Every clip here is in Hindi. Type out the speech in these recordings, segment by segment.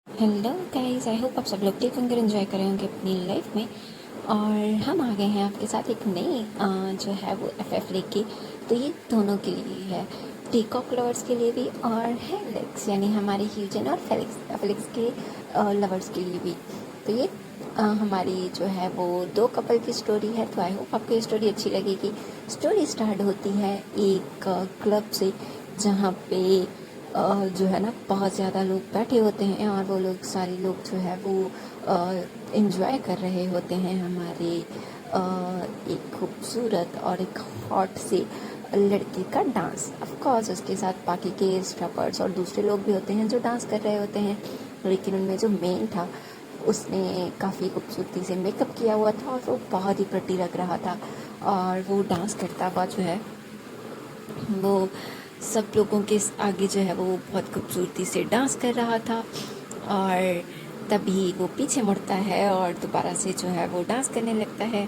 हेलो गाइस, आई होप आप सब लोग ठीक होंगे, एंजॉय कर रहे होंगे अपनी लाइफ में। और हम आ गए हैं आपके साथ एक नई जो है वो एफ लेके। तो ये दोनों के लिए है, टीकॉक लवर्स के लिए भी और हेलिक्स यानी हमारे ह्यूजन और फेलिक्स के लवर्स के लिए भी। तो ये हमारी जो है वो दो कपल की स्टोरी है। तो आई होप आपको ये स्टोरी अच्छी लगेगी। स्टोरी स्टार्ट होती है एक क्लब से, जहाँ पे जो है ना बहुत ज़्यादा लोग बैठे होते हैं और वो लोग सारे लोग जो है वो इन्जॉय कर रहे होते हैं हमारे एक खूबसूरत और एक हॉट से लड़के का डांस। ऑफ कोर्स उसके साथ बाकी के स्ट्रपर्स और दूसरे लोग भी होते हैं जो डांस कर रहे होते हैं, लेकिन उनमें जो मेन था उसने काफ़ी खूबसूरती से मेकअप किया हुआ था और वो बहुत ही प्रिटी लग रहा था। और वो डांस करता हुआ जो है वो सब लोगों के आगे जो है वो बहुत खूबसूरती से डांस कर रहा था। और तभी वो पीछे मुड़ता है और दोबारा से जो है वो डांस करने लगता है।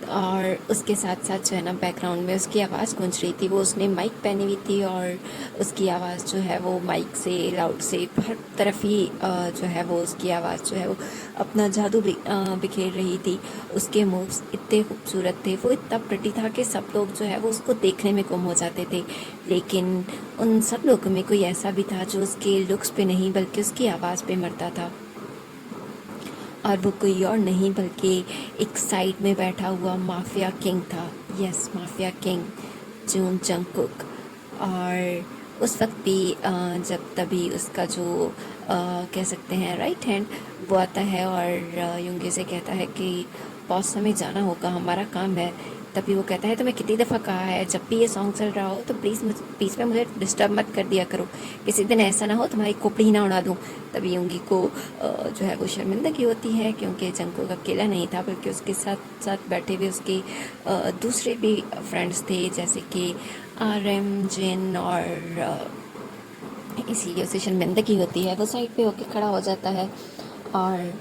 और उसके साथ साथ जो है ना बैकग्राउंड में उसकी आवाज़ गूंज रही थी। वो उसने माइक पहनी हुई थी और उसकी आवाज़ जो है वो माइक से लाउड से हर तरफ ही जो है वो उसकी आवाज़ जो है वो अपना जादू बिखेर रही थी। उसके मूव्स इतने खूबसूरत थे, वो इतना प्रिटी था कि सब लोग जो है वो उसको देखने में गुम हो जाते थे। लेकिन उन सब लोगों में कोई ऐसा भी था जो उसके लुक्स पे नहीं बल्कि उसकी आवाज़ पे मरता था। और वो कोई और नहीं बल्कि एक साइड में बैठा हुआ माफिया किंग था। यस, माफिया किंग जून जंगकुक। और उस वक्त भी जब तभी उसका जो कह सकते हैं राइट हैंड वो आता है और युंगे से कहता है कि बॉस हमें जाना होगा, हमारा काम है। तभी वो कहता है तुम्हें कितनी दफ़ा कहा है जब भी ये सॉन्ग चल रहा हो तो प्लीज़ बीच में मुझे डिस्टर्ब मत कर दिया करो, किसी दिन ऐसा ना हो तुम्हारी खोपड़ी ही ना उड़ा दूँ। तभी युंगी को जो है वो शर्मिंदगी होती है क्योंकि जंगकुक अकेला नहीं था बल्कि उसके साथ साथ बैठे हुए उसके दूसरे भी फ्रेंड्स थे, जैसे कि RM जिन। और इसीलिए उसे शर्मिंदगी होती है। वो साइड पे होके खड़ा हो जाता है और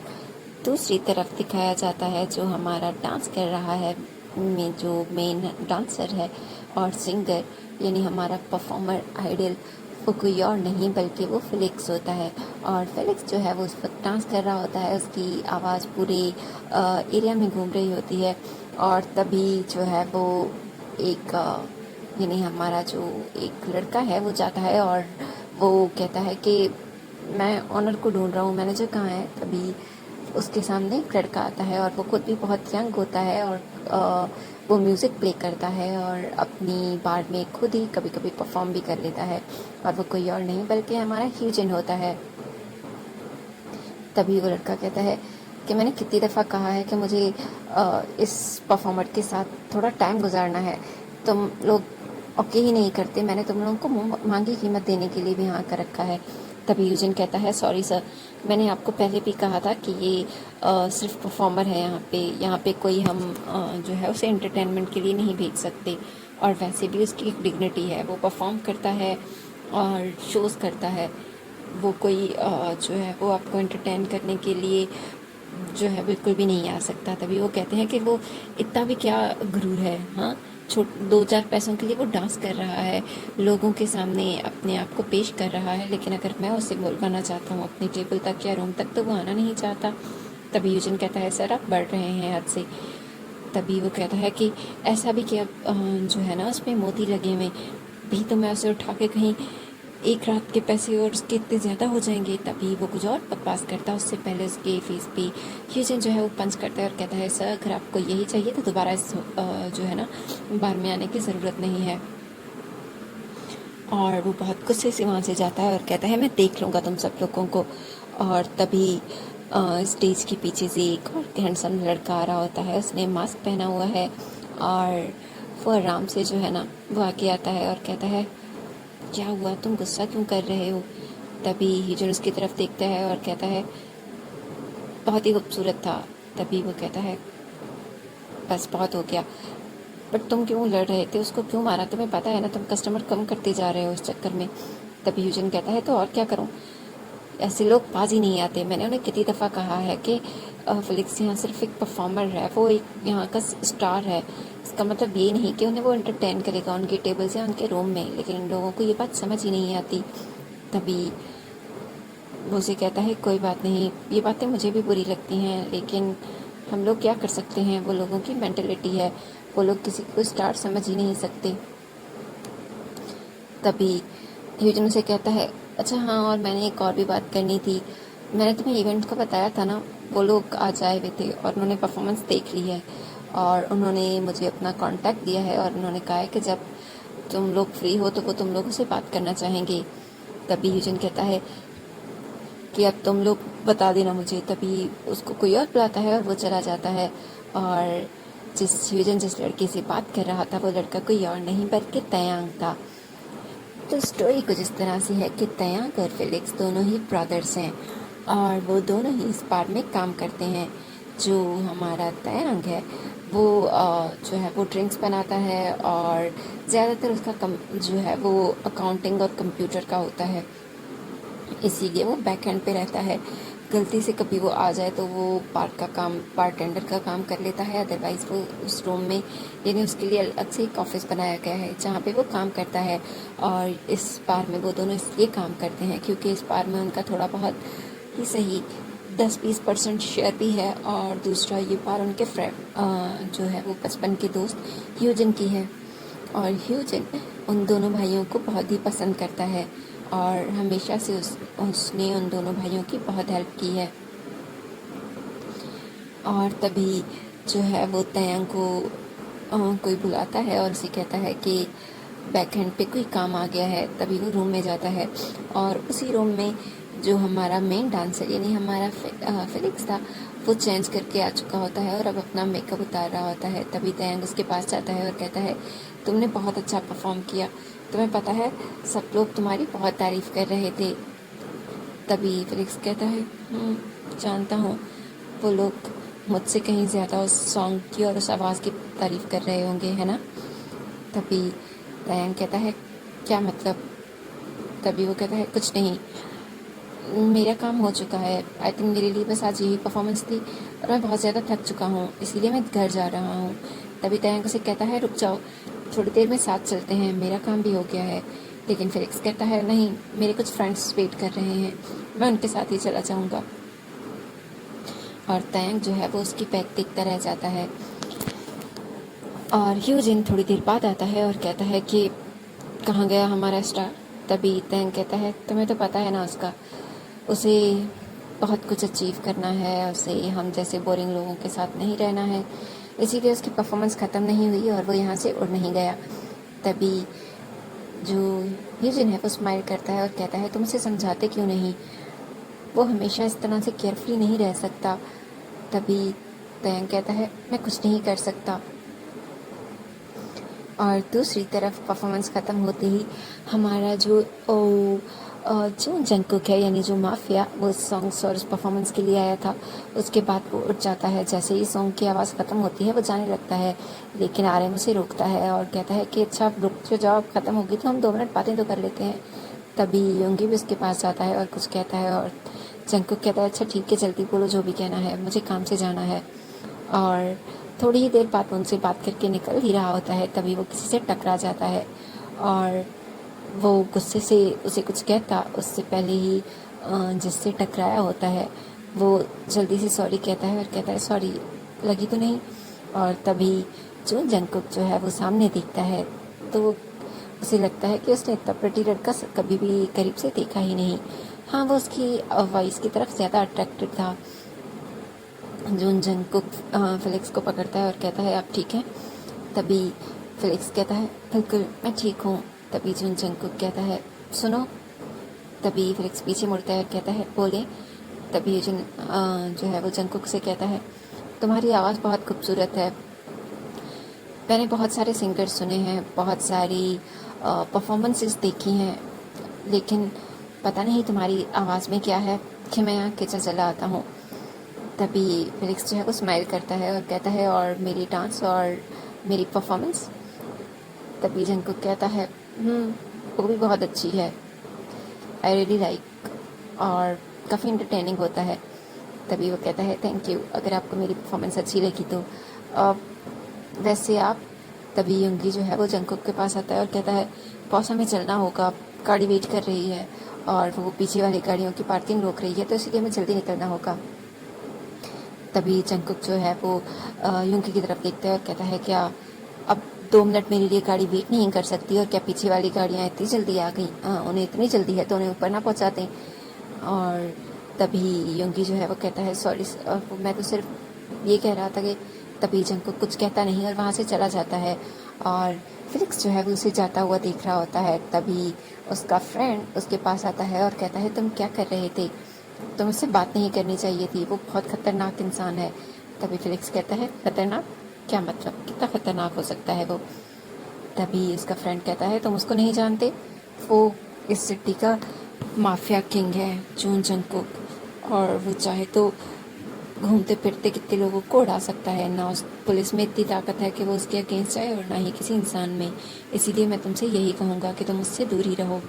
दूसरी तरफ दिखाया जाता है जो हमारा डांस कर रहा है में जो मेन डांसर है और सिंगर यानी हमारा परफॉर्मर आइडल, वो कोई और नहीं बल्कि वो फेलिक्स होता है। और फेलिक्स जो है वो उस वक्त डांस कर रहा होता है, उसकी आवाज़ पूरे एरिया में घूम रही होती है। और तभी जो है वो एक यानी हमारा जो एक लड़का है वो जाता है और वो कहता है कि मैं ऑनर को ढूंढ रहा हूँ, मैनेजर कहाँ है। तभी उसके सामने एक लड़का आता है और वो खुद भी बहुत यंग होता है और वो म्यूज़िक प्ले करता है और अपनी बार में खुद ही कभी कभी परफॉर्म भी कर लेता है। और वो कोई और नहीं बल्कि हमारा ह्यूजन होता है। तभी वो लड़का कहता है कि मैंने कितनी दफ़ा कहा है कि मुझे इस परफॉर्मर के साथ थोड़ा टाइम गुजारना है, तुम लोग ओके ही नहीं करते, मैंने तुम लोगों को मांगी कीमत देने के लिए भी हाँ कर रखा है। तभी यूजिन कहता है सॉरी सर, मैंने आपको पहले भी कहा था कि ये सिर्फ परफॉर्मर है, यहाँ पे कोई हम जो है उसे एंटरटेनमेंट के लिए नहीं भेज सकते। और वैसे भी उसकी एक डिग्निटी है, वो परफॉर्म करता है और शोज़ करता है। वो कोई जो है वो आपको एंटरटेन करने के लिए जो है बिल्कुल भी नहीं आ सकता। तभी वो कहते हैं कि वो इतना भी क्या गुरूर है, हाँ छोट 2-4 पैसों के लिए वो डांस कर रहा है, लोगों के सामने अपने आप को पेश कर रहा है, लेकिन अगर मैं उसे बुलवाना चाहता हूँ अपनी टेबल तक या रूम तक तो वो आना नहीं चाहता। तभी यूजन कहता है सर आप बढ़ रहे हैं हद से। तभी वो कहता है कि ऐसा भी कि अब जो है ना उसमें मोती लगे हुए भी तो मैं उसे उठा के कहीं एक रात के पैसे और उसके इतने ज़्यादा हो जाएंगे। तभी वो कुछ और बकवास करता है, उससे पहले उसके फेस पे ह्यूजन जो है वो पंच करता है और कहता है सर अगर आपको यही चाहिए तो दोबारा इस जो है ना बार में आने की ज़रूरत नहीं है। और वो बहुत गुस्से से वहाँ से जाता है और कहता है मैं देख लूँगा तुम सब लोगों को। और तभी स्टेज के पीछे से एक और हैंडसम लड़का आ रहा होता है, उसने मास्क पहना हुआ है और वो आराम से जो है ना वो आके आता है और कहता है क्या हुआ, तुम गुस्सा क्यों कर रहे हो। तभी हिजन उसकी तरफ देखता है और कहता है बहुत ही खूबसूरत था। तभी वो कहता है बस बहुत हो गया, बट तुम क्यों लड़ रहे थे, उसको क्यों मारा, तुम्हें पता है ना तुम कस्टमर कम करते जा रहे हो इस चक्कर में। तभी यूजन कहता है तो और क्या करूं, ऐसे लोग पास ही नहीं आते, मैंने उन्हें कितनी दफ़ा कहा है कि फिलिक्स यहाँ सिर्फ एक परफॉर्मर है, वो एक यहाँ का स्टार है। इसका मतलब ये नहीं कि उन्हें वो एंटरटेन करेगा उनके टेबल से उनके रूम में, लेकिन इन लोगों को ये बात समझ ही नहीं आती। तभी वो उसे कहता है कोई बात नहीं, ये बातें मुझे भी बुरी लगती हैं, लेकिन हम लोग क्या कर सकते हैं, वो लोगों की मेंटेलिटी है, वो लोग किसी को स्टार समझ ही नहीं सकते। तभी ह्यूजन उसे कहता है अच्छा हाँ, और मैंने एक और भी बात करनी थी, मैंने तुम्हें इवेंट का बताया था ना, वो लोग आज आए हुए थे और उन्होंने परफॉर्मेंस देख ली है और उन्होंने मुझे अपना कांटेक्ट दिया है और उन्होंने कहा है कि जब तुम लोग फ्री हो तो वो तुम लोगों से बात करना चाहेंगे। तभी ह्यूजन कहता है कि अब तुम लोग बता देना मुझे। तभी उसको कोई और बुलाता है और वो चला जाता है। और ह्यूजन जिस लड़के से बात कर रहा था वो लड़का कोई और नहीं बल्कि तयांग था। तो स्टोरी कुछ इस तरह से है कि तयांग और फिलिक्स दोनों ही ब्रदर्स हैं और वो दोनों ही इस बार में काम करते हैं। जो हमारा तयांग है वो जो है वो ड्रिंक्स बनाता है और ज़्यादातर उसका जो है वो अकाउंटिंग और कंप्यूटर का होता है, इसीलिए वो बैक एंड पे रहता है। गलती से कभी वो आ जाए तो वो बारटेंडर का काम कर लेता है, अदरवाइज़ वो उस रूम में, यानी उसके लिए अलग से एक ऑफिस बनाया गया है जहाँ पे वो काम करता है। और इस बार में वो दोनों इसलिए काम करते हैं क्योंकि इस बार में उनका थोड़ा बहुत ही सही 10-20% शेयर भी है। और दूसरा ये बार उनके फ्रेंड जो है वो बचपन के दोस्त ह्यूजन की है और ह्यूजन उन दोनों भाइयों को बहुत ही पसंद करता है और हमेशा से उसने उन दोनों भाइयों की बहुत हेल्प की है। और तभी जो है वो तयांग को कोई बुलाता है और उसे कहता है कि बैक हैंड पे कोई काम आ गया है। तभी वो रूम में जाता है और उसी रूम में जो हमारा मेन डांसर यानी हमारा फिलिक्स था वो चेंज करके आ चुका होता है और अब अपना मेकअप उतार रहा होता है। तभी तयांग उसके पास जाता है और कहता है तुमने बहुत अच्छा परफॉर्म किया, तुम्हें पता है सब लोग तुम्हारी बहुत तारीफ़ कर रहे थे। तभी फिलिक्स कहता है जानता हूँ, वो लोग मुझसे कहीं ज़्यादा उस सॉन्ग की और उस आवाज़ की तारीफ़ कर रहे होंगे, है ना। तभी तयांग कहता है क्या मतलब। तभी वो कहता है कुछ नहीं, मेरा काम हो चुका है, आई थिंक मेरे लिए बस आज यही परफॉर्मेंस थी और मैं बहुत ज़्यादा थक चुका हूँ, इसीलिए मैं घर जा रहा हूँ। तभी तयांग उसे कहता है रुक जाओ, थोड़ी देर में साथ चलते हैं, मेरा काम भी हो गया है। लेकिन फिलिक्स कहता है नहीं, मेरे कुछ फ्रेंड्स वेट कर रहे हैं, मैं उनके साथ ही चला जाऊँगा। और तयांग जो है वो उसकी बैग देखता रह जाता है। और ह्यूजिन थोड़ी देर बाद आता है और कहता है कि कहाँ गया हमारा स्टार। तभी तयांग कहता है तुम्हें तो पता है ना उसका, उसे बहुत कुछ अचीव करना है, उसे हम जैसे बोरिंग लोगों के साथ नहीं रहना है, इसीलिए उसकी परफॉर्मेंस ख़त्म नहीं हुई और वो यहाँ से उड़ नहीं गया। तभी जो ह्यूजिन है वो स्माइल करता है और कहता है तुम उसे समझाते क्यों नहीं, वो हमेशा इस तरह से केयरफुली नहीं रह सकता। तभी तयांग कहता है मैं कुछ नहीं कर सकता। और दूसरी तरफ परफॉर्मेंस ख़त्म होते ही हमारा जो जंगकुक है यानी जो माफिया वो सॉन्ग्स और उस परफॉर्मेंस के लिए आया था, उसके बाद वो उठ जाता है। जैसे ही सॉन्ग की आवाज़ ख़त्म होती है वो जाने लगता है, लेकिन आरएम उसे रोकता है और कहता है कि अच्छा रुक जाओ, अब ख़त्म होगी तो हम 2 मिनट बातें तो कर लेते हैं। तभी योंगी भी उसके पास जाता है और कुछ कहता है और जंगकुक कहता है अच्छा ठीक है जल्दी बोलो जो भी कहना है, मुझे काम से जाना है। और थोड़ी ही देर बाद उनसे बात करके निकल ही रहा होता है, तभी वो किसी से टकरा जाता है और वो गुस्से से उसे कुछ कहता उससे पहले ही जिससे टकराया होता है वो जल्दी से सॉरी कहता है और कहता है सॉरी लगी तो नहीं। और तभी जो जंगकुक जो है वो सामने दिखता है तो उसे लगता है कि उसने इतना प्रेटी लड़का कभी भी करीब से देखा ही नहीं। हाँ, वो उसकी वॉइस की तरफ ज़्यादा अट्रैक्टेड था। जून जंगकुक फिलिक्स को पकड़ता है और कहता है आप ठीक हैं। तभी फिलिक्स कहता है बिल्कुल मैं ठीक हूँ। तभी जून जंगकुक कहता है सुनो। तभी फिलिक्स पीछे मुड़ता है और कहता है बोले। तभी जो है वो जंगकुक से कहता है तुम्हारी आवाज़ बहुत खूबसूरत है, मैंने बहुत सारे सिंगर्स सुने हैं, बहुत सारी परफॉर्मेंसेस देखी हैं, लेकिन पता नहीं तुम्हारी आवाज़ में क्या है कि मैं यहाँ खिंचा चला आता हूँ। तभी फिलिक्स जो है वो स्माइल करता है और कहता है और मेरी डांस और मेरी परफॉर्मेंस। तभी जंगकुक कहता है वो भी बहुत अच्छी है, आई रियली लाइक, और काफ़ी इंटरटेनिंग होता है। तभी वो कहता है थैंक यू, अगर आपको मेरी परफॉर्मेंस अच्छी लगी तो वैसे आप। तभी युंगी जो है वो जंगकुक के पास आता है और कहता है बॉस हमें चलना होगा, गाड़ी वेट कर रही है। और वो पीछे वाली गाड़ियों की पार्किंग रोक रही है, तो इसलिए हमें जल्दी निकलना होगा। तभी जंगकुक जो है वो यूंगी की तरफ देखता है और कहता है क्या अब 2 मिनट मेरे लिए गाड़ी वेट नहीं कर सकती, और क्या पीछे वाली गाड़ियाँ इतनी जल्दी आ गई, उन्हें इतनी जल्दी है तो उन्हें ऊपर ना पहुँचा दें। और तभी यूंगी जो है वो कहता है सॉरी, मैं तो सिर्फ ये कह रहा था कि तभी जंगकुक कुछ कहता नहीं और वहाँ से चला जाता है। और फिलिक्स जो है वो उसे जाता हुआ देख रहा होता है। तभी उसका फ्रेंड उसके पास आता है और कहता है तुम क्या कर रहे थे, तो मुझसे बात नहीं करनी चाहिए थी, वो बहुत खतरनाक इंसान है। तभी फिलिक्स कहता है खतरनाक, क्या मतलब, कितना खतरनाक हो सकता है वो। तभी उसका फ्रेंड कहता है तुम उसको नहीं जानते, वो इस सिटी का माफिया किंग है, जून जंगकुक, और वो चाहे तो घूमते फिरते कितने लोगों को उड़ा सकता है। ना उस पुलिस में इतनी ताकत है कि वो उसके अगेंस्ट जाए, और ना ही किसी इंसान में। इसीलिए मैं तुमसे यही कहूँगा कि तुम उससे दूर ही रहो।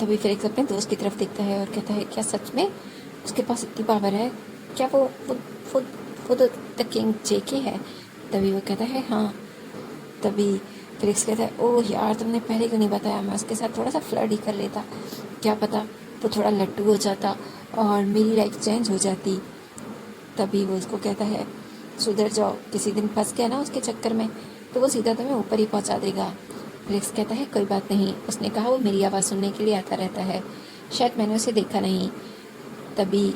तभी फिलिक्स अपने दोस्त की तरफ देखता है और कहता है क्या सच में उसके पास इतनी पावर है, क्या वो वो तो द किंग जेके है। तभी वो कहता है हाँ। तभी फिलिक्स कहता है ओह यार तुमने पहले क्यों नहीं बताया, मैं उसके साथ थोड़ा सा फ्लर्ट ही कर लेता, क्या पता वो थोड़ा लट्टू हो जाता और मेरी लाइफ चेंज हो जाती। तभी वो उसको कहता है सुधर जाओ, किसी दिन फंस गया ना उसके चक्कर में तो वो सीधा तुम्हें ऊपर ही पहुंचा देगा। फिलिक्स कहता है कोई बात नहीं, उसने कहा वो मेरी आवाज़ सुनने के लिए आता रहता है, शायद मैंने उसे देखा नहीं। तभी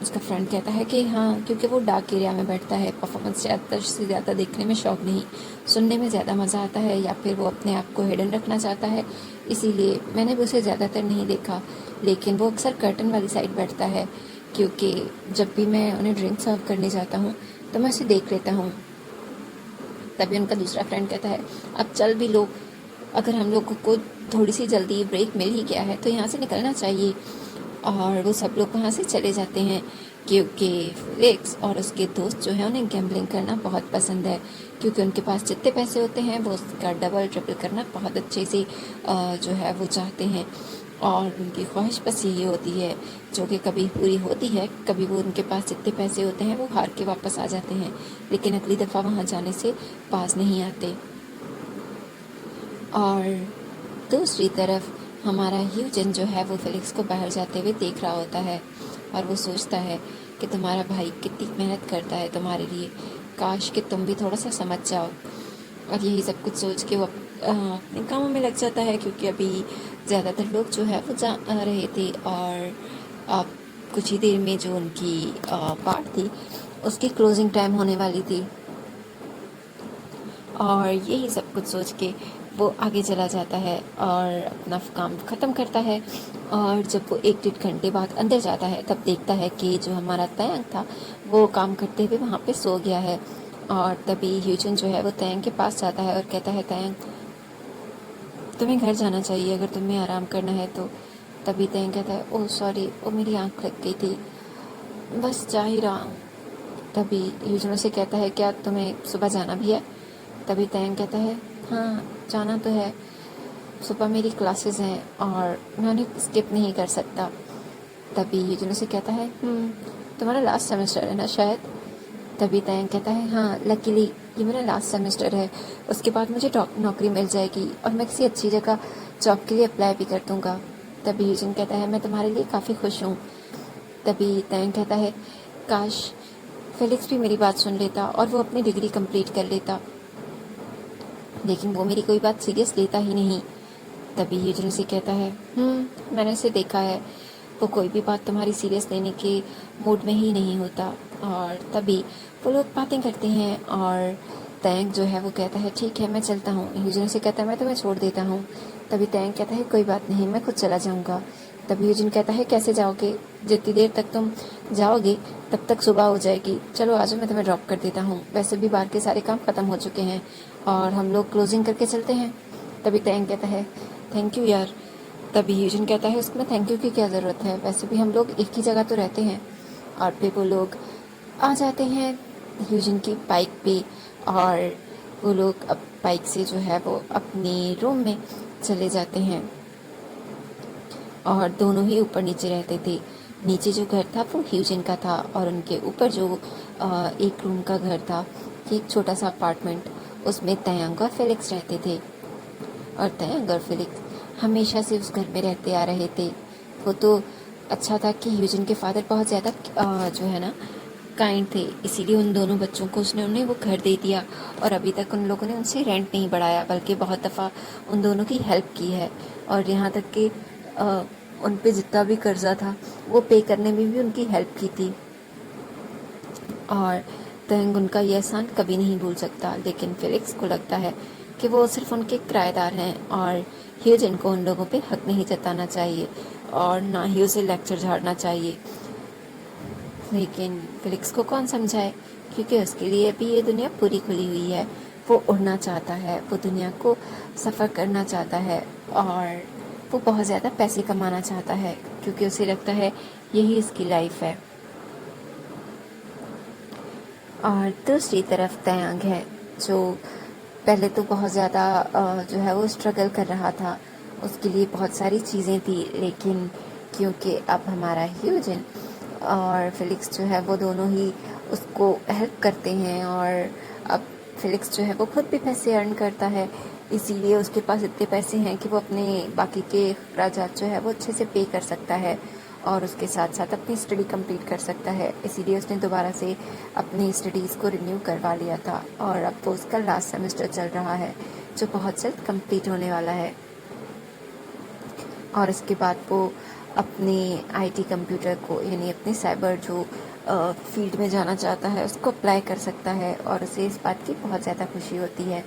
उसका फ्रेंड कहता है कि हाँ, क्योंकि वो डार्क एरिया में बैठता है, परफॉर्मेंस ज़्यादा से ज़्यादा देखने में शौक नहीं, सुनने में ज़्यादा मज़ा आता है, या फिर वो अपने आप को हिडन रखना चाहता है, इसीलिए मैंने भी उसे ज़्यादातर नहीं देखा। लेकिन वो अक्सर कर्टन वाली साइड बैठता है, क्योंकि जब भी मैं उन्हें ड्रिंक सर्व करने जाता हूँ तो मैं उसे देख लेता हूँ। तभी उनका दूसरा फ्रेंड कहता है अब चल भी लो, अगर हम लोगों को थोड़ी सी जल्दी ब्रेक मिल ही गया है तो यहाँ से निकलना चाहिए। और वो सब लोग वहाँ से चले जाते हैं, क्योंकि फिलिक्स और उसके दोस्त जो है उन्हें गैम्बलिंग करना बहुत पसंद है, क्योंकि उनके पास जितने पैसे होते हैं वो उसका डबल ट्रिपल करना बहुत अच्छे से जो है वो चाहते हैं। और उनकी ख्वाहिश बस यही होती है, जो कि कभी पूरी होती है, कभी वो उनके पास जितने पैसे होते हैं वो हार के वापस आ जाते हैं, लेकिन अगली दफ़ा वहाँ जाने से पास नहीं आते। और दूसरी तरफ हमारा ह्यूजन जो है वो फिलिक्स को बाहर जाते हुए देख रहा होता है, और वो सोचता है कि तुम्हारा भाई कितनी मेहनत करता है तुम्हारे लिए, काश कि तुम भी थोड़ा सा समझ जाओ। और यही सब कुछ सोच के वो अपने कामों में लग जाता है, क्योंकि अभी ज़्यादातर लोग जो है वो जा रहे थे, और अब कुछ ही देर में जो उनकी पार्ट थी उसकी क्लोजिंग टाइम होने वाली थी। और यही सब कुछ सोच के वो आगे चला जाता है और अपना काम ख़त्म करता है। और जब वो 1 डेढ़ घंटे बाद अंदर जाता है तब देखता है कि जो हमारा तयंग था वो काम करते हुए वहाँ पे सो गया है। और तभी ह्यूजन जो है वो तयंग के पास जाता है और कहता है तयंग तुम्हें घर जाना चाहिए अगर तुम्हें आराम करना है तो। तभी तयंग कहता है ओह सॉरी, वो मेरी आँख लग गई थी, बस जा ही रहा हूँ। तभी ह्यूजन उसे कहता है क्या तुम्हें सुबह जाना भी है। तभी तयंग कहता है हाँ जाना तो है, सुबह मेरी क्लासेस हैं और मैं उन्हें स्किप नहीं कर सकता। तभी ह्यूजन उसे कहता है तुम्हारा लास्ट सेमेस्टर है ना शायद। तभी तयंग कहता है हाँ लकीली ये मेरा लास्ट सेमेस्टर है, उसके बाद मुझे नौकरी मिल जाएगी और मैं किसी अच्छी जगह जॉब के लिए अप्लाई भी कर दूँगा। तभी ह्यूजन कहता है मैं तुम्हारे लिए काफ़ी खुश हूँ। तभी तयंग कहता है काश फिलिक्स भी मेरी बात सुन लेता और वो अपनी डिग्री कंप्लीट कर लेता, लेकिन वो मेरी कोई बात सीरियस लेता ही नहीं। तभी ह्यूजन से कहता है मैंने उसे देखा है, वो कोई भी बात तुम्हारी सीरियस लेने के मूड में ही नहीं होता। और तभी वो लोग बातें करते हैं और तयंग जो है वो कहता है ठीक है मैं चलता हूँ। ह्यूजन से कहता है मैं तुम्हें छोड़ देता हूँ। तभी तयंग कहता है कोई बात नहीं, मैं खुद चला जाऊँगा। तभी ह्यूजन कहता है कैसे जाओगे, जितनी देर तक तुम जाओगे तब तक सुबह हो जाएगी, चलो आज मैं तुम्हें ड्रॉप कर देता हूँ, वैसे भी बाहर के सारे काम ख़त्म हो चुके हैं और हम लोग क्लोजिंग करके चलते हैं। तभी तयंग कहता है थैंक यू यार। तभी ह्यूजन कहता है उसमें थैंक यू की क्या ज़रूरत है, वैसे भी हम लोग एक ही जगह तो रहते हैं। और फिर वो लोग आ जाते हैं ह्यूजन की बाइक पे, और वो लोग अब बाइक से जो है वो अपने रूम में चले जाते हैं। और दोनों ही ऊपर नीचे रहते थे, नीचे जो घर था वो ह्यूजन का था और उनके ऊपर जो एक रूम का घर था, एक छोटा सा अपार्टमेंट, उसमें तयंग और फिलिक्स रहते थे। और तयंग और फिलिक्स हमेशा से उस घर में रहते आ रहे थे। वो तो अच्छा था कि ह्यूजन के फादर बहुत ज़्यादा जो है ना काइंड थे, इसीलिए उन दोनों बच्चों को उसने उन्हें वो घर दे दिया और अभी तक उन लोगों ने उनसे रेंट नहीं बढ़ाया, बल्कि बहुत दफ़ा उन दोनों की हेल्प की है। और यहाँ तक कि उन पे जितना भी कर्जा था वो पे करने में भी उनकी हेल्प की थी। और तंग उनका ये एहसान कभी नहीं भूल सकता। लेकिन फेलिक्स को लगता है कि वो सिर्फ उनके किराएदार हैं और ह्यूजन को उन लोगों पे हक नहीं जताना चाहिए और ना ही उसे लेक्चर झाड़ना चाहिए। लेकिन फेलिक्स को कौन समझाए, क्योंकि उसके लिए भी ये दुनिया पूरी खुली हुई है। वो उड़ना चाहता है, वो दुनिया को सफ़र करना चाहता है और वो बहुत ज़्यादा पैसे कमाना चाहता है, क्योंकि उसे लगता है यही उसकी लाइफ है। और दूसरी तरफ तयांग है, जो पहले तो बहुत ज़्यादा जो है वो स्ट्रगल कर रहा था, उसके लिए बहुत सारी चीज़ें थी। लेकिन क्योंकि अब हमारा ह्यूजन और फेलिक्स जो है वो दोनों ही उसको हेल्प करते हैं और अब फेलिक्स जो है वो खुद भी पैसे अर्न करता है, इसीलिए उसके पास इतने पैसे हैं कि वो अपने बाकी के अखराजात जो है वो अच्छे से पे कर सकता है और उसके साथ साथ अपनी स्टडी कंप्लीट कर सकता है। इसीलिए उसने दोबारा से अपनी स्टडीज़ को रिन्यू करवा लिया था और अब तो उसका लास्ट सेमेस्टर चल रहा है, जो बहुत जल्द कंप्लीट होने वाला है। और उसके बाद वो अपने आईटी कंप्यूटर को, यानी अपने साइबर जो फील्ड में जाना चाहता है, उसको अप्लाई कर सकता है और उसे इस बात की बहुत ज़्यादा खुशी होती है।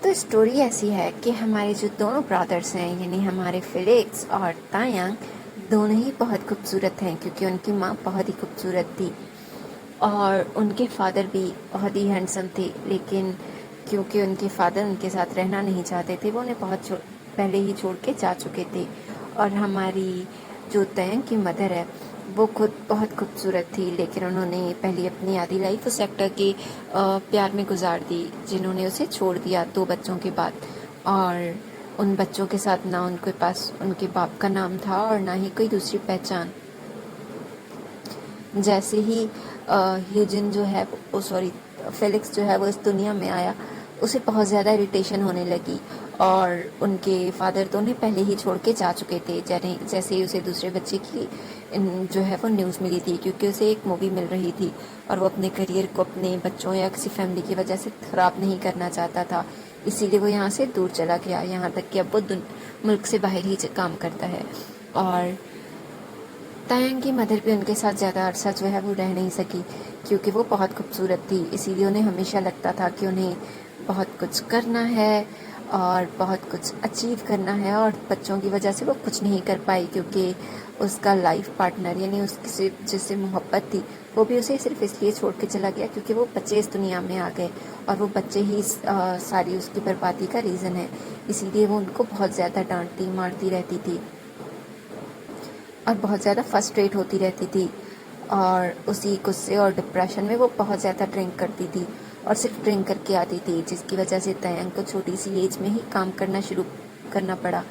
तो स्टोरी ऐसी है कि हमारे जो दोनों ब्रदर्स हैं, यानी हमारे फेलिक्स और तायांग, दोनों ही बहुत खूबसूरत हैं, क्योंकि उनकी माँ बहुत ही खूबसूरत थी और उनके फादर भी बहुत ही हैंडसम थे। लेकिन क्योंकि उनके फादर उनके साथ रहना नहीं चाहते थे, वो उन्हें बहुत पहले ही छोड़ के जा चुके थे। और हमारी जो तयंग की मदर है, वो खुद बहुत खूबसूरत थी, लेकिन उन्होंने पहले अपनी आधी लाइफ उस एक्टर के प्यार में गुजार दी, जिन्होंने उसे छोड़ दिया 2 बच्चों के बाद। और उन बच्चों के साथ ना उनके पास उनके बाप का नाम था और ना ही कोई दूसरी पहचान। जैसे ही ह्यूजन जो है फेलिक्स जो है वो इस दुनिया में आया, उसे बहुत ज़्यादा इरिटेशन होने लगी और उनके फादर तो उन्हें पहले ही छोड़ के जा चुके थे। जैसे ही उसे दूसरे बच्चे की जो है वो न्यूज़ मिली थी, क्योंकि उसे एक मूवी मिल रही थी और वो अपने करियर को अपने बच्चों या किसी फैमिली की वजह से ख़राब नहीं करना चाहता था, इसीलिए वो यहाँ से दूर चला गया। यहाँ तक कि अब वो मुल्क से बाहर ही काम करता है। और तायंग की मदर भी उनके साथ ज़्यादा अरसा जो है वो रह नहीं सकी, क्योंकि वो बहुत खूबसूरत थी, इसीलिए उन्हें हमेशा लगता था कि उन्हें बहुत कुछ करना है और बहुत कुछ अचीव करना है। और बच्चों की वजह से वो कुछ नहीं कर पाई, क्योंकि उसका लाइफ पार्टनर, यानी उससे जिससे मोहब्बत थी, वो भी उसे सिर्फ इसलिए छोड़ के चला गया क्योंकि वो बच्चे इस दुनिया में आ गए और वो बच्चे ही सारी उसकी बर्बादी का रीज़न है। इसीलिए वो उनको बहुत ज़्यादा डांटती मारती रहती थी और बहुत ज़्यादा फ्रस्ट्रेट होती रहती थी। और उसी गुस्से और डिप्रेशन में वो बहुत ज़्यादा ड्रिंक करती थी और सिर्फ ड्रिंक करके आती थी, जिसकी वजह से तयंग को छोटी सी एज में ही काम करना शुरू करना पड़ा,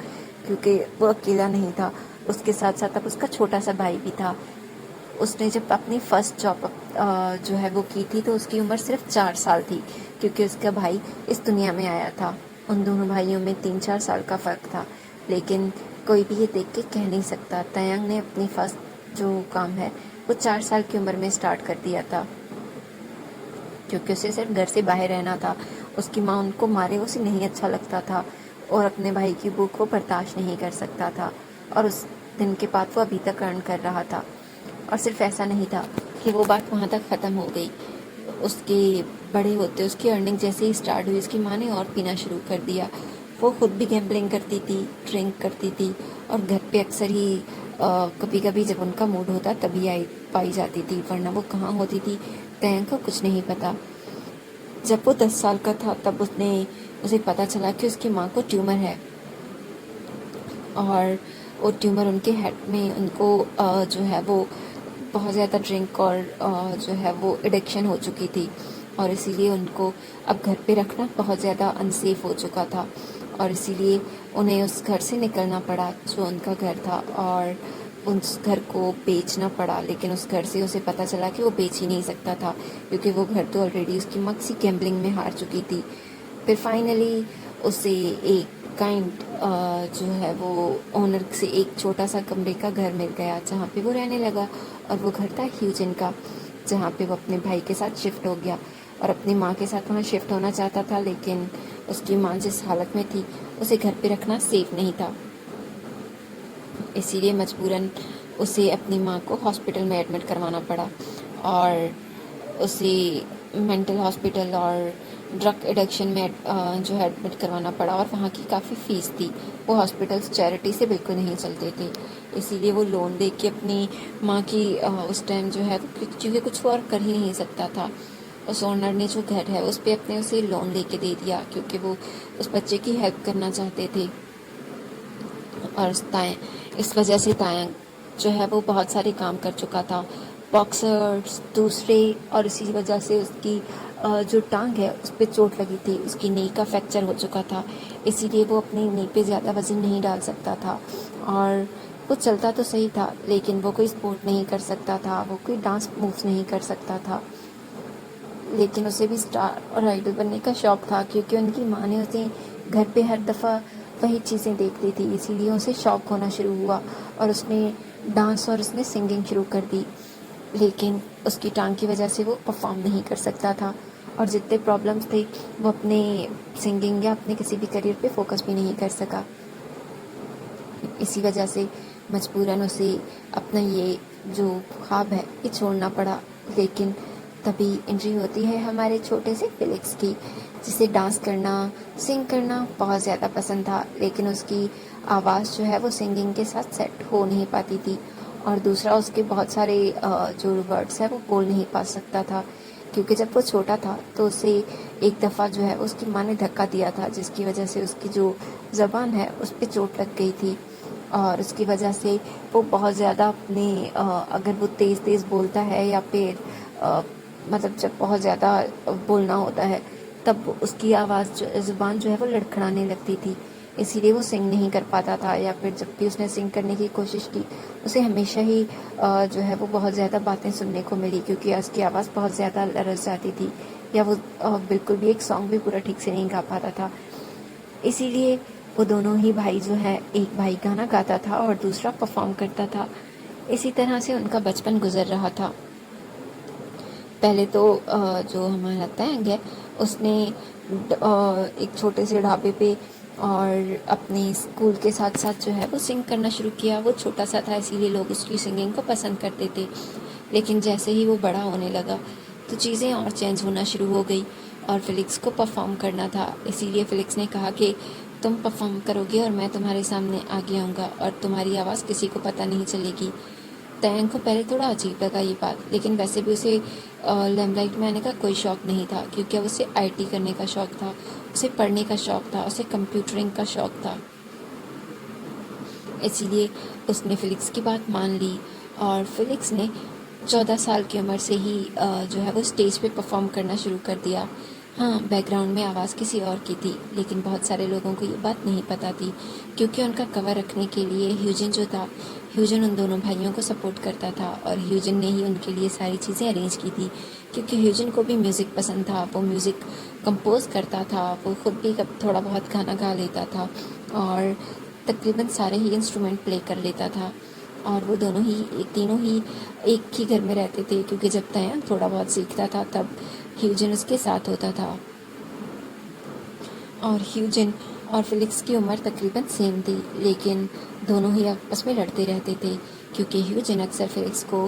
क्योंकि वो अकेला नहीं था, उसके साथ साथ अब उसका छोटा सा भाई भी था। उसने जब अपनी फर्स्ट जॉब जो है वो की थी, तो उसकी उम्र सिर्फ 4 साल थी, क्योंकि उसका भाई इस दुनिया में आया था। उन दोनों भाइयों में 3-4 साल का फ़र्क था, लेकिन कोई भी ये देख के कह नहीं सकता। तयंग ने अपनी फर्स्ट जो काम है वो 4 साल की उम्र में स्टार्ट कर दिया था, क्योंकि उसे सिर्फ घर से बाहर रहना था। उसकी माँ उनको मारे उसे नहीं अच्छा लगता था और अपने भाई की भूख वो बर्दाश्त नहीं कर सकता था। और उस दिन के बाद वो अभी तक अर्न कर रहा था। और सिर्फ ऐसा नहीं था कि वो बात वहाँ तक ख़त्म हो गई, उसके बड़े होते उसकी अर्निंग जैसे ही स्टार्ट हुई, उसकी माँ ने और पीना शुरू कर दिया। वो खुद भी गैम्बलिंग करती थी, ड्रिंक करती थी और घर पे अक्सर ही कभी कभी जब उनका मूड होता तभी पाई जाती थी, वरना वो कहाँ होती थी तयंग को कुछ नहीं पता। जब वो 10 साल का था तब उसे पता चला कि उसकी माँ को ट्यूमर है और वो ट्यूमर उनके हेड में उनको जो है वो बहुत ज़्यादा ड्रिंक और जो है वो एडिक्शन हो चुकी थी और इसीलिए उनको अब घर पे रखना बहुत ज़्यादा अनसेफ हो चुका था और इसीलिए उन्हें उस घर से निकलना पड़ा जो उनका घर था और उस घर को बेचना पड़ा। लेकिन उस घर से उसे पता चला कि वो बेच ही नहीं सकता था, क्योंकि वो घर तो ऑलरेडी उसकी माँ किसी गैम्बलिंग में हार चुकी थी। फिर फाइनली उसे एक काइंड जो है वो ओनर से एक छोटा सा कमरे का घर मिल गया जहाँ पे वो रहने लगा। और वो घर था ह्यूजन का, जहाँ पे वो अपने भाई के साथ शिफ्ट हो गया और अपनी माँ के साथ वहाँ शिफ्ट होना चाहता था, लेकिन उसकी माँ जिस हालत में थी उसे घर पे रखना सेफ नहीं था। इसीलिए मजबूरन उसे अपनी माँ को हॉस्पिटल में एडमिट करवाना पड़ा और उसे मेंटल हॉस्पिटल और ड्रग एडिक्शन में जो है एडमिट करवाना पड़ा। और वहाँ की काफ़ी फ़ीस थी, वो हॉस्पिटल्स चैरिटी से बिल्कुल नहीं चलते थे। इसीलिए वो लोन दे के अपनी माँ की उस टाइम जो है, क्योंकि कुछ और कर ही नहीं सकता था, उस ओनर ने जो घर है उस पर अपने उसे लोन लेके दे दिया, क्योंकि वो उस बच्चे की हेल्प करना चाहते थे। और इस वजह से तायं जो है वो बहुत सारे काम कर चुका था, बॉक्सर्स दूसरे, और इसी वजह से उसकी जो टांग है उस पर चोट लगी थी, उसकी नी का फ्रैक्चर हो चुका था। इसीलिए वो अपनी नी पे ज़्यादा वजन नहीं डाल सकता था और वो चलता तो सही था, लेकिन वो कोई स्पोर्ट नहीं कर सकता था, वो कोई डांस मूव्स नहीं कर सकता था। लेकिन उसे भी स्टार और आइडल बनने का शौक़ था, क्योंकि उनकी माँ ने उसे घर पे हर दफ़ा वही चीज़ें देखती थी, इसीलिए उसे शौक़ होना शुरू हुआ और उसने डांस और उसने सिंगिंग शुरू कर दी। लेकिन उसकी टांग की वजह से वो परफॉर्म नहीं कर सकता था और जितने प्रॉब्लम्स थे वो अपने सिंगिंग या अपने किसी भी करियर पे फोकस भी नहीं कर सका। इसी वजह से मजबूरन उसे अपना ये जो ख्वाब है ये छोड़ना पड़ा। लेकिन तभी एंट्री होती है हमारे छोटे से फिलिक्स की, जिसे डांस करना, सिंग करना बहुत ज़्यादा पसंद था, लेकिन उसकी आवाज़ जो है वो सिंगिंग के साथ सेट हो नहीं पाती थी। और दूसरा, उसके बहुत सारे जो वर्ड्स है वो बोल नहीं पा सकता था, क्योंकि जब वो छोटा था तो उसे एक दफ़ा जो है उसकी माँ ने धक्का दिया था, जिसकी वजह से उसकी जो ज़बान है उस पर चोट लग गई थी। और उसकी वजह से वो बहुत ज़्यादा अपने अगर वो तेज़ तेज़ बोलता है या फिर मतलब जब बहुत ज़्यादा बोलना होता है तब उसकी आवाज़ ज़ुबान जो है वो लड़खड़ाने लगती थी, इसीलिए वो सिंग नहीं कर पाता था। या फिर जब भी उसने सिंग करने की कोशिश की उसे हमेशा ही जो है वो बहुत ज़्यादा बातें सुनने को मिली, क्योंकि उसकी आवाज़ बहुत ज़्यादा लरस जाती थी, या वो बिल्कुल भी एक सॉन्ग भी पूरा ठीक से नहीं गा पाता था। इसीलिए वो दोनों ही भाई जो है, एक भाई गाना गाता था और दूसरा परफॉर्म करता था। इसी तरह से उनका बचपन गुजर रहा था। पहले तो जो हमारा तैंग है उसने एक छोटे से ढाबे पे और अपने स्कूल के साथ साथ जो है वो सिंग करना शुरू किया। वो छोटा सा था, इसीलिए लोग उसकी सिंगिंग को पसंद करते थे। लेकिन जैसे ही वो बड़ा होने लगा तो चीज़ें और चेंज होना शुरू हो गई और फिलिक्स को परफॉर्म करना था। इसीलिए फिलिक्स ने कहा कि तुम परफॉर्म करोगे और मैं तुम्हारे सामने आगे आऊँगा और तुम्हारी आवाज़ किसी को पता नहीं चलेगी। तयंग को पहले थोड़ा अजीब लगा ये बात, लेकिन वैसे भी उसे लाइमलाइट में आने का कोई शौक़ नहीं था, क्योंकि अब उसे आईटी करने का शौक़ था, उसे पढ़ने का शौक़ था, उसे कंप्यूटरिंग का शौक़ था। इसीलिए उसने फिलिक्स की बात मान ली और फिलिक्स ने 14 साल की उम्र से ही जो है वो स्टेज पे परफॉर्म करना शुरू कर दिया। हाँ, बैकग्राउंड में आवाज़ किसी और की थी, लेकिन बहुत सारे लोगों को ये बात नहीं पता थी, क्योंकि उनका कवर रखने के लिए ह्यूजन जो था, ह्यूजन उन दोनों भाइयों को सपोर्ट करता था और ह्यूजन ने ही उनके लिए सारी चीज़ें अरेंज की थी, क्योंकि ह्यूजन को भी म्यूज़िक पसंद था, वो म्यूज़िक कंपोज करता था, वो खुद भी थोड़ा बहुत गाना गा लेता था और तकरीबन सारे ही इंस्ट्रूमेंट प्ले कर लेता था। और वो तीनों ही एक ही घर में रहते थे, क्योंकि जब तयंग थोड़ा बहुत सीखता था तब ह्यूजन उसके साथ होता था। और ह्यूजन और फिलिक्स की उम्र तकरीबन सेम थी, लेकिन दोनों ही आपस में लड़ते रहते थे, क्योंकि ह्यूजन अक्सर फिलिक्स को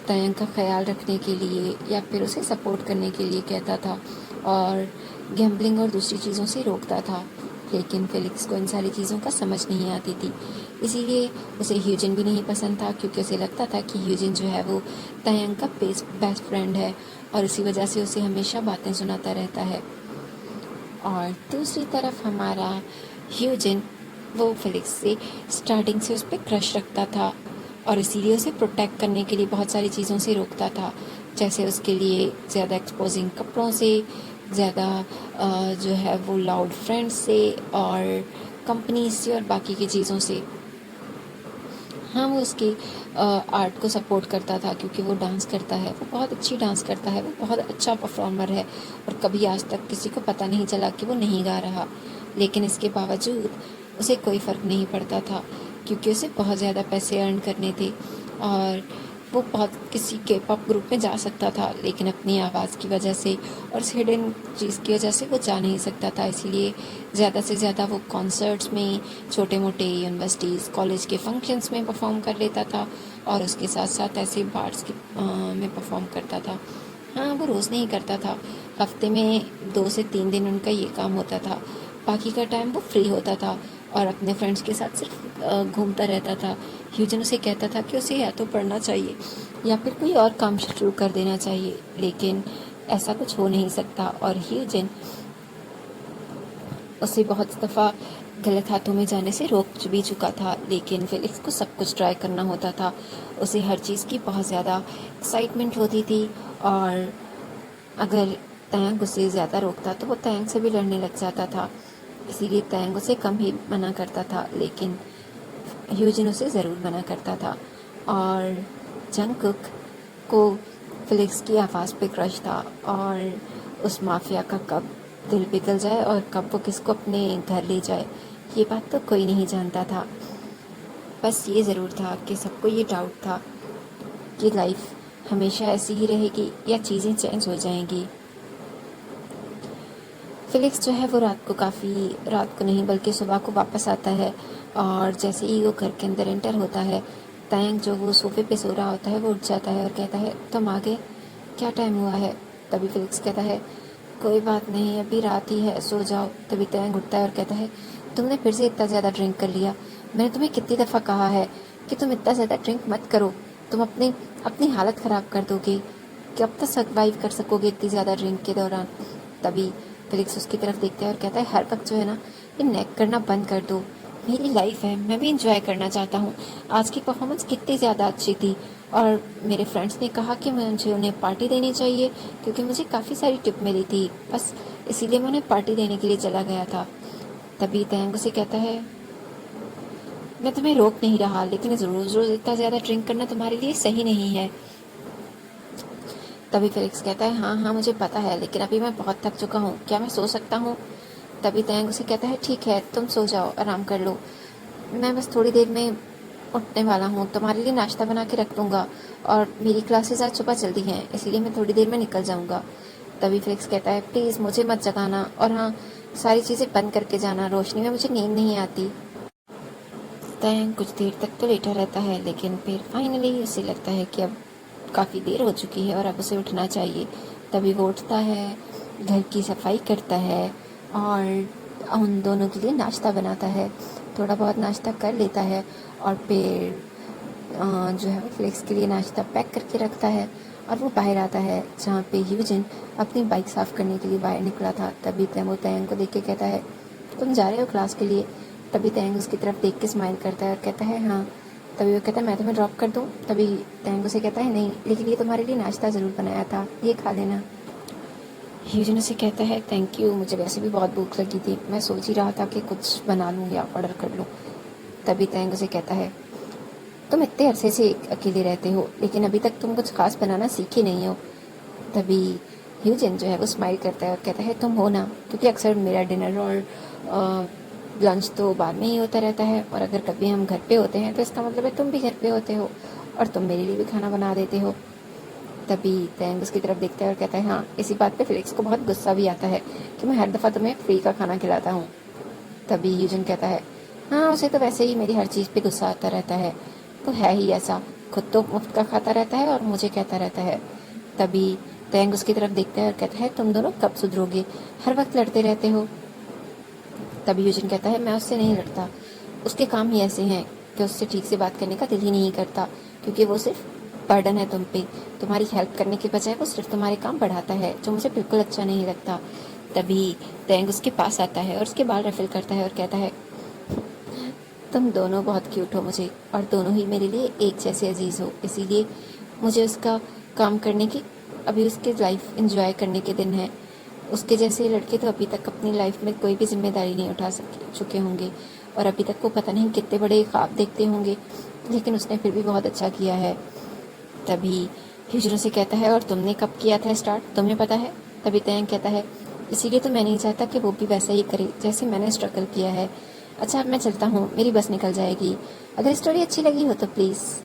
तयंग का ख्याल रखने के लिए या फिर उसे सपोर्ट करने के लिए कहता था और गैम्बलिंग और दूसरी चीज़ों से रोकता था। लेकिन फिलिक्स को इन सारी चीज़ों का समझ नहीं आती थी, इसीलिए उसे ह्यूजन भी नहीं पसंद था, क्योंकि उसे लगता था कि ह्यूजन जो है वो तयंग का बेस्ट फ्रेंड है और इसी वजह से उसे हमेशा बातें सुनाता रहता है। और दूसरी तरफ हमारा ह्यूजन, वो फिलिक्स से स्टार्टिंग से उस पर क्रश रखता था और इसीलिए उसे प्रोटेक्ट करने के लिए बहुत सारी चीज़ों से रोकता था, जैसे उसके लिए ज़्यादा एक्सपोजिंग कपड़ों से, ज़्यादा जो है वो लाउड फ्रेंड्स से और कंपनी से और बाकी की चीज़ों से। हाँ, वो उसकी आर्ट को सपोर्ट करता था, क्योंकि वो डांस करता है, वो बहुत अच्छी डांस करता है, वो बहुत अच्छा परफॉर्मर है और कभी आज तक किसी को पता नहीं चला कि वो नहीं गा रहा। लेकिन इसके बावजूद उसे कोई फ़र्क नहीं पड़ता था, क्योंकि उसे बहुत ज़्यादा पैसे अर्न करने थे और वो बहुत किसी के पॉप ग्रुप में जा सकता था, लेकिन अपनी आवाज़ की वजह से और इस हिडन चीज़ की वजह से वो जा नहीं सकता था। इसीलिए ज़्यादा से ज़्यादा वो कॉन्सर्ट्स में, छोटे मोटे यूनिवर्सिटीज़ कॉलेज के फंक्शंस में परफॉर्म कर लेता था और उसके साथ साथ ऐसे बार्स के में परफॉर्म करता था। हाँ, वो रोज़ नहीं करता था, हफ्ते में 2 से 3 दिन उनका ये काम होता था। बाकी का टाइम वो फ्री होता था और अपने फ्रेंड्स के साथ सिर्फ घूमता रहता था। ह्यूजन उसे कहता था कि उसे या तो पढ़ना चाहिए या फिर कोई और काम शुरू कर देना चाहिए, लेकिन ऐसा कुछ हो नहीं सकता और ह्यूजन उसे बहुत दफ़ा गलत हाथों में जाने से रोक भी चुका था, लेकिन फेलिक्स को सब कुछ ट्राई करना होता था। उसे हर चीज़ की बहुत ज़्यादा एक्साइटमेंट होती थी और अगर तैंग उसे ज़्यादा रोकता तो वो तैंग से भी लड़ने लग जाता था। इसीलिए तैंग उसे कम ही मना करता था, लेकिन ह्यूजन उसे ज़रूर मना करता था। और जंगकुक को फेलिक्स की आवाज़ पे क्रश था और उस माफिया का कब दिल पिघल जाए और कब वो किसको अपने घर ले जाए, ये बात तो कोई नहीं जानता था। बस ये ज़रूर था कि सबको ये डाउट था कि लाइफ हमेशा ऐसी ही रहेगी या चीज़ें चेंज हो जाएंगी। फेलिक्स जो है वो रात को नहीं बल्कि सुबह को वापस आता है और जैसे ही वो घर के अंदर एंटर होता है, तैंग जो वो सोफे पे सो रहा होता है वो उठ जाता है और कहता है, तुम आ गए, क्या टाइम हुआ है? तभी फेलिक्स कहता है, कोई बात नहीं, अभी रात ही है, सो जाओ। तभी तैंग उठता है और कहता है, तुमने फिर से इतना ज़्यादा ड्रिंक कर लिया। मैंने तुम्हें कितनी दफ़ा कहा है कि तुम इतना ज़्यादा ड्रिंक मत करो, तुम अपनी अपनी हालत ख़राब कर दोगे, कब तक सर्वाइव कर सकोगे इतनी ज़्यादा ड्रिंक के दौरान। तभी फेलिक्स उसकी तरफ देखता है और कहता है, हर वक्त जो है ना ये नेक करना बंद कर दो, मेरी लाइफ है, मैं भी इंजॉय करना चाहता हूँ। आज की परफॉर्मेंस कितनी ज़्यादा अच्छी थी और मेरे फ्रेंड्स ने कहा कि मुझे उन्हें पार्टी देनी चाहिए क्योंकि मुझे काफ़ी सारी टिप मिली थी, बस इसीलिए मैं उन्हें पार्टी देने के लिए चला गया था। तभी तैंग उसे कहता है, मैं तुम्हें रोक नहीं रहा, लेकिन रोज़ रोज़ इतना ज़्यादा ड्रिंक करना तुम्हारे लिए सही नहीं है। तभी फेलिक्स कहता है, हाँ हाँ मुझे पता है, लेकिन अभी मैं बहुत थक चुका हूँ, क्या मैं सो सकता हूँ? तभी तैंग उसे कहता है, ठीक है तुम सो जाओ, आराम कर लो, मैं बस थोड़ी देर में उठने वाला हूँ, तुम्हारे लिए नाश्ता बना के रख दूँगा और मेरी क्लासेस आज सुबह जल्दी हैं, इसीलिए मैं थोड़ी देर में निकल जाऊँगा। तभी फेलिक्स कहता है, प्लीज़ मुझे मत जगाना और हाँ, सारी चीज़ें बंद करके जाना, रोशनी में मुझे नींद नहीं आती। तैंग कुछ देर तक तो लेटा रहता है, लेकिन फिर फाइनली उसे लगता है कि अब काफ़ी देर हो चुकी है और अब उसे उठना चाहिए। तभी वो उठता है, घर की सफाई करता है और उन दोनों के लिए नाश्ता बनाता है, थोड़ा बहुत नाश्ता कर लेता है और फिर जो है वो फ्लेक्स के लिए नाश्ता पैक करके रखता है और वो बाहर आता है जहाँ पे ह्यूजन अपनी बाइक साफ़ करने के लिए बाहर निकला था। तभी तैमूर तैंग को देख के कहता है, तुम जा रहे हो क्लास के लिए? तभी तैंग उसकी तरफ देख के स्माइल करता है और कहता है, हाँ। तभी वो कहता है, मैं तुम्हें ड्रॉप कर दूँ? तभी तैंग उसे कहता है, नहीं, लेकिन ये तुम्हारे लिए नाश्ता ज़रूर बनाया था, ये खा लेना। ह्यूजन उसे कहता है, थैंक यू, मुझे वैसे भी बहुत भूख लगी थी, मैं सोच ही रहा था कि कुछ बना लूँ या ऑर्डर कर लूँ। तभी तैंग उसे कहता है, तुम इतने अरसे से अकेले रहते हो, लेकिन अभी तक तुम कुछ खास बनाना सीखे नहीं हो। तभी ह्यूजन जो है वो स्माइल करता है और कहता है, तुम हो ना, क्योंकि अक्सर मेरा डिनर और लंच तो बाद में ही होता रहता है और अगर कभी हम घर पे होते हैं तो इसका मतलब है तुम भी घर पे होते हो और तुम मेरे लिए भी खाना बना देते हो। तभी तैंग उसकी तरफ देखता है और कहता है, हाँ, इसी बात पे फेलिक्स को बहुत गुस्सा भी आता है कि मैं हर दफ़ा तुम्हें फ्री का खाना खिलाता हूँ। तभी ह्यूजन कहता है, हाँ, उसे तो वैसे ही मेरी हर चीज़ पे गुस्सा आता रहता है, तो है ही ऐसा, खुद तो मुफ्त का खाता रहता है और मुझे कहता रहता है। तभी तैंग उसकी तरफ देखता है और कहता है, तुम दोनों कब सुधरोगे, हर वक्त लड़ते रहते हो। तभी ह्यूजन कहता है, मैं उससे नहीं लड़ता, उसके काम ही ऐसे हैं कि उससे ठीक से बात करने का दिल ही नहीं करता, क्योंकि वो सिर्फ बर्डन है तुम पे, तुम्हारी हेल्प करने के बजाय वो सिर्फ तुम्हारे काम बढ़ाता है, जो मुझे बिल्कुल अच्छा नहीं लगता। तभी तैंग उसके पास आता है और उसके बाल रफल करता है और कहता है, तुम दोनों बहुत क्यूट हो मुझे और दोनों ही मेरे लिए एक जैसे अजीज़ हो, इसीलिए मुझे उसका काम करने की, अभी उसके लाइफ एंजॉय करने के दिन है। उसके जैसे लड़के तो अभी तक अपनी लाइफ में कोई भी जिम्मेदारी नहीं उठा चुके होंगे और अभी तक वो पता नहीं कितने बड़े ख्वाब देखते होंगे, लेकिन उसने फिर भी बहुत अच्छा किया है। तभी हिजरों से कहता है, और तुमने कब किया था स्टार्ट, तुम्हें पता है? तभी तैंग कहता है, इसीलिए तो मैं नहीं चाहता कि वो भी वैसा ही करे जैसे मैंने स्ट्रगल किया है। अच्छा, अब मैं चलता हूँ, मेरी बस निकल जाएगी। अगर स्टोरी अच्छी लगी हो तो प्लीज़